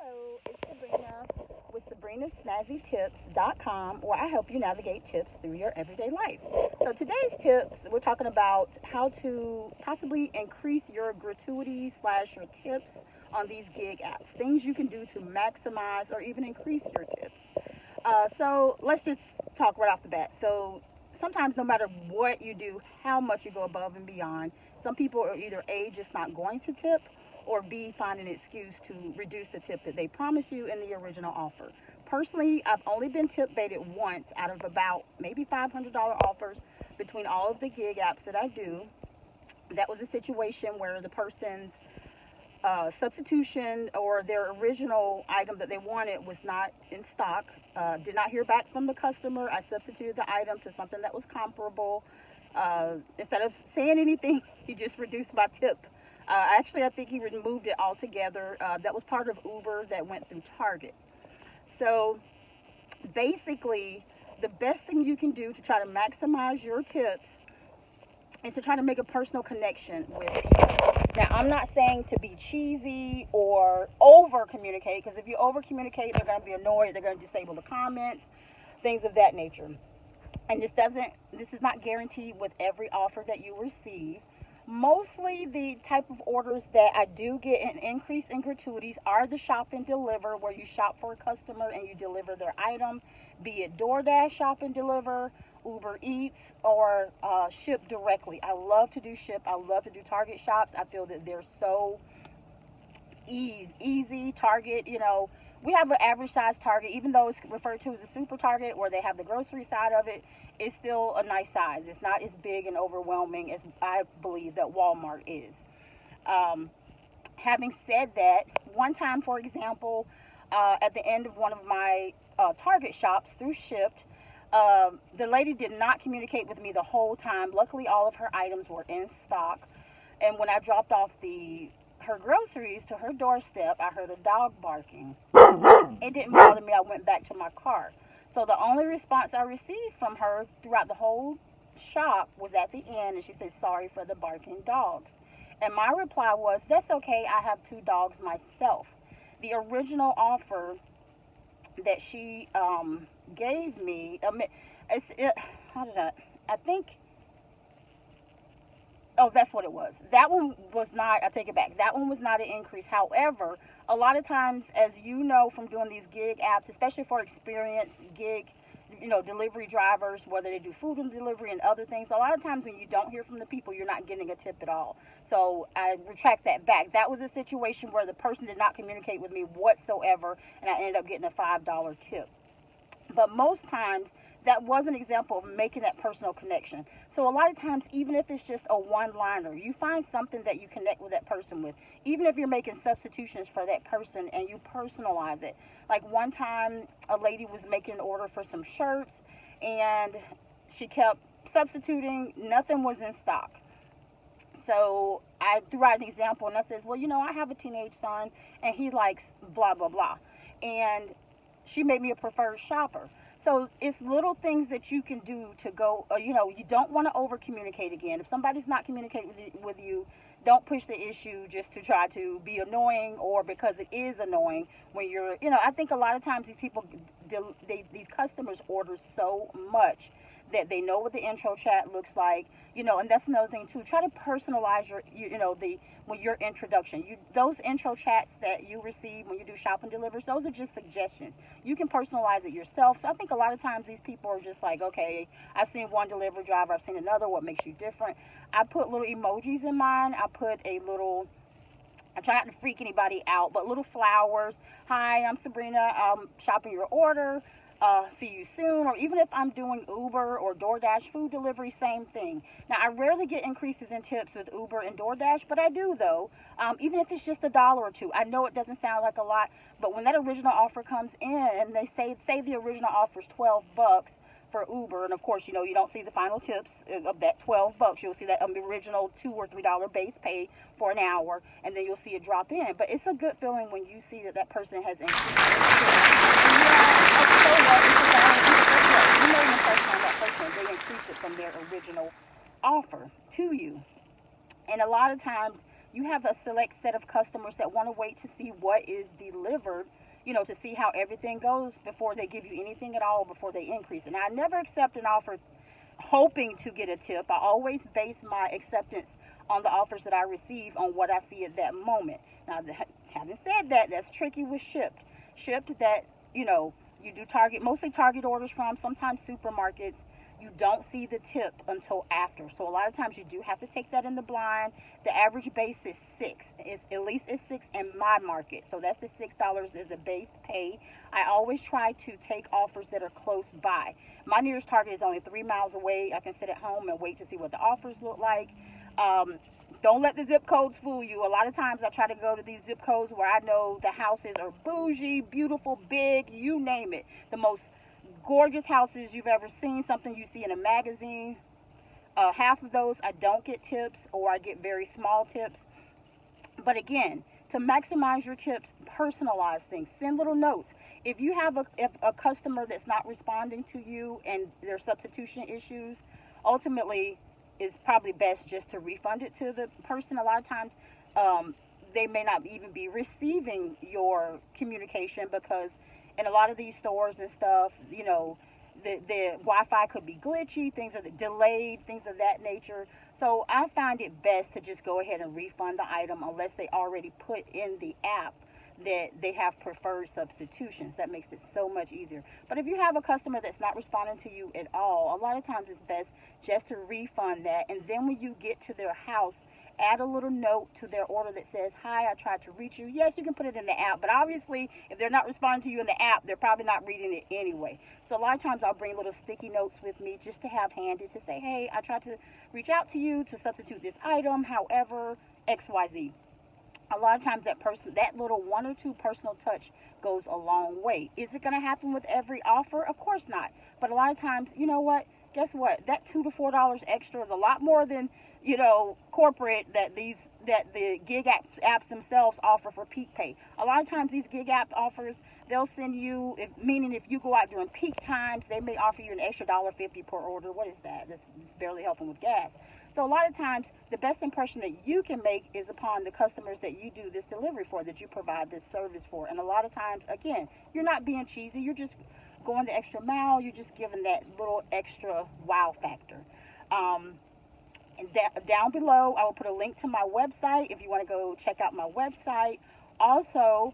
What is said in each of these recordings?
Hello, it's Sabrina with SabrinaSnazzyTips.com, where I help you navigate tips through your everyday life. So today's tips, we're talking about how to possibly increase your gratuity slash your tips on these gig apps. Things you can do to maximize or even increase your tips. So let's just talk right off the bat. So sometimes no matter what you do, how much you go above and beyond, some people are either A, just not going to tip, or B, find an excuse to reduce the tip that they promised you in the original offer. Personally, I've only been tip baited once out of about maybe $500 offers between all of the gig apps that I do. That was a situation where the person's substitution or their original item that they wanted was not in stock. Did not hear back from the customer. I substituted the item to something that was comparable. Instead of saying anything, he just reduced my tip. Actually, I think he removed it altogether. That was part of Uber that went through Target. So basically, the best thing you can do to try to maximize your tips is to try to make a personal connection with people. Now, I'm not saying to be cheesy or over communicate, because if you over communicate, they're going to be annoyed, they're going to disable the comments, things of that nature. And this is not guaranteed with every offer that you receive. Mostly the type of orders that I do get an increase in gratuities are the shop and deliver, where you shop for a customer and you deliver their item, be it DoorDash shop and deliver, Uber Eats, or ship directly. I love to do ship. I love to do Target shops. I feel that they're so easy. Target, we have an average size Target, even though it's referred to as a super Target, where they have the grocery side of it. It's still a nice size. It's not as big and overwhelming as I believe that Walmart is. Having said that, one time, for example, at the end of one of my Target shops through Shipt, the lady did not communicate with me the whole time. Luckily, all of her items were in stock. And when I dropped off her groceries to her doorstep, I heard a dog barking. It didn't bother me. I went back to my car. So the only response I received from her throughout the whole shop was at the end, and she said, "Sorry for the barking dogs." And my reply was, "That's okay. I have two dogs myself." The original offer that she gave me, I think, oh, that's what it was. That one was not, I take it back. That one was not an increase. However, a lot of times, as you know from doing these gig apps, especially for experienced gig, delivery drivers, whether they do food and delivery and other things, a lot of times when you don't hear from the people, you're not getting a tip at all. So I retract that back. That was a situation where the person did not communicate with me whatsoever, and I ended up getting a $5 tip. But most times, that was an example of making that personal connection. So a lot of times, even if it's just a one-liner, you find something that you connect with that person with. Even if you're making substitutions for that person and you personalize it. Like one time, a lady was making an order for some shirts, and she kept substituting. Nothing was in stock. So I threw out an example, and I says, "Well, I have a teenage son, and he likes blah, blah, blah." And she made me a preferred shopper. So it's little things that you can do to go, you don't want to over communicate again. If somebody's not communicating with you, don't push the issue just to try to be annoying, or because it is annoying when you're, I think a lot of times these customers order so much that they know what the intro chat looks like, and that's another thing too. Try to personalize your introduction. Those intro chats that you receive when you do shop and delivers, those are just suggestions. You can personalize it yourself. So I think a lot of times these people are just like, okay, I've seen one delivery driver, I've seen another, what makes you different? I put little emojis in mine. I try not to freak anybody out, but little flowers. "Hi, I'm Sabrina. I'm shopping your order. See you soon." Or even if I'm doing Uber or DoorDash food delivery, same thing. Now, I rarely get increases in tips with Uber and DoorDash, but I do though. Even if it's just $1 or $2. I know it doesn't sound like a lot, but when that original offer comes in and they say the original offer is $12 for Uber, and of course, you don't see the final tips of that $12. You'll see that original $2 or $3 base pay for an hour, and then you'll see it drop in. But it's a good feeling when you see that person has increased. The first time that person, they increased it from their original offer to you. And a lot of times, you have a select set of customers that want to wait to see what is delivered, to see how everything goes before they give you anything at all, before they increase it. Now, I never accept an offer hoping to get a tip. I always base my acceptance on the offers that I receive on what I see at that moment. Now, having said that, that's tricky with Shipt. Shipt, that, you do mostly target orders from, sometimes supermarkets. You don't see the tip until after. So a lot of times you do have to take that in the blind. The average base is $6. At least it's $6 in my market. So that's the $6 is a base pay. I always try to take offers that are close by. My nearest Target is only 3 miles away. I can sit at home and wait to see what the offers look like. Don't let the zip codes fool you. A lot of times I try to go to these zip codes where I know the houses are bougie, beautiful, big, you name it. The most gorgeous houses you've ever seen, something you see in a magazine. Half of those I don't get tips, or I get very small tips. But again, to maximize your tips, personalize things. Send little notes. If you have a customer that's not responding to you and there's substitution issues, ultimately it's probably best just to refund it to the person. A lot of times they may not even be receiving your communication, because in a lot of these stores and stuff, the Wi-Fi could be glitchy, things are delayed, things of that nature. So I find it best to just go ahead and refund the item unless they already put in the app that they have preferred substitutions. That makes it so much easier. But if you have a customer that's not responding to you at all, a lot of times it's best just to refund that. And then when you get to their house, add a little note to their order that says, "Hi, I tried to reach you." Yes, you can put it in the app, but obviously if they're not responding to you in the app, they're probably not reading it anyway. So a lot of times I'll bring little sticky notes with me just to have handy to say, "Hey, I tried to reach out to you to substitute this item, however, XYZ." A lot of times that little one or two personal touch goes a long way. Is it going to happen with every offer? Of course not. But a lot of times, you know what? Guess what? That $2 to $4 extra is a lot more than corporate that the gig apps themselves offer for peak pay. A lot of times these gig app offers, they'll send you, meaning if you go out during peak times, they may offer you an extra $1.50 per order. What is that? That's barely helping with gas. So a lot of times the best impression that you can make is upon the customers that you do this delivery for, that you provide this service for. And a lot of times, again, you're not being cheesy. You're just going the extra mile. You're just giving that little extra wow factor. And down below, I will put a link to my website if you want to go check out my website. Also,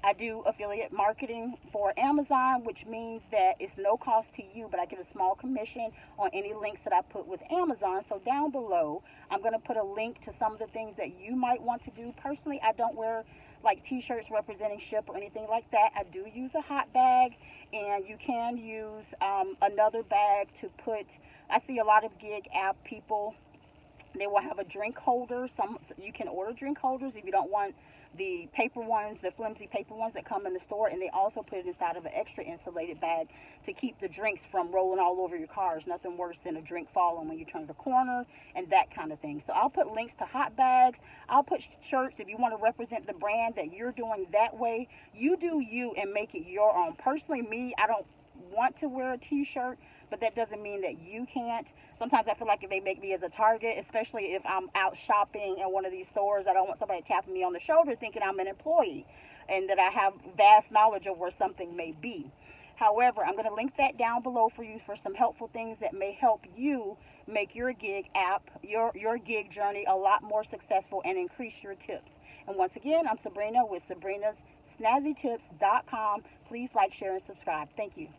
I do affiliate marketing for Amazon, which means that it's no cost to you, but I get a small commission on any links that I put with Amazon. So down below, I'm going to put a link to some of the things that you might want to do. Personally, I don't wear like t-shirts representing Shipt or anything like that. I do use a hot bag, and you can use another bag to put. I see a lot of gig app people, they will have a drink holder. You can order drink holders if you don't want the paper ones, the flimsy paper ones that come in the store, and they also put it inside of an extra insulated bag to keep the drinks from rolling all over your cars. Nothing worse than a drink falling when you turn the corner and that kind of thing. So I'll put links to hot bags. I'll put shirts if you want to represent the brand that you're doing that way. You do you and make it your own. Personally, me, I don't want to wear a t-shirt, but that doesn't mean that you can't. Sometimes I feel like if they make me as a target, especially if I'm out shopping in one of these stores, I don't want somebody tapping me on the shoulder thinking I'm an employee and that I have vast knowledge of where something may be. However, I'm going to link that down below for you for some helpful things that may help you make your gig app, your gig journey a lot more successful and increase your tips. And once again, I'm Sabrina with Sabrina'sSnazzyTips.com. Please like, share, and subscribe. Thank you.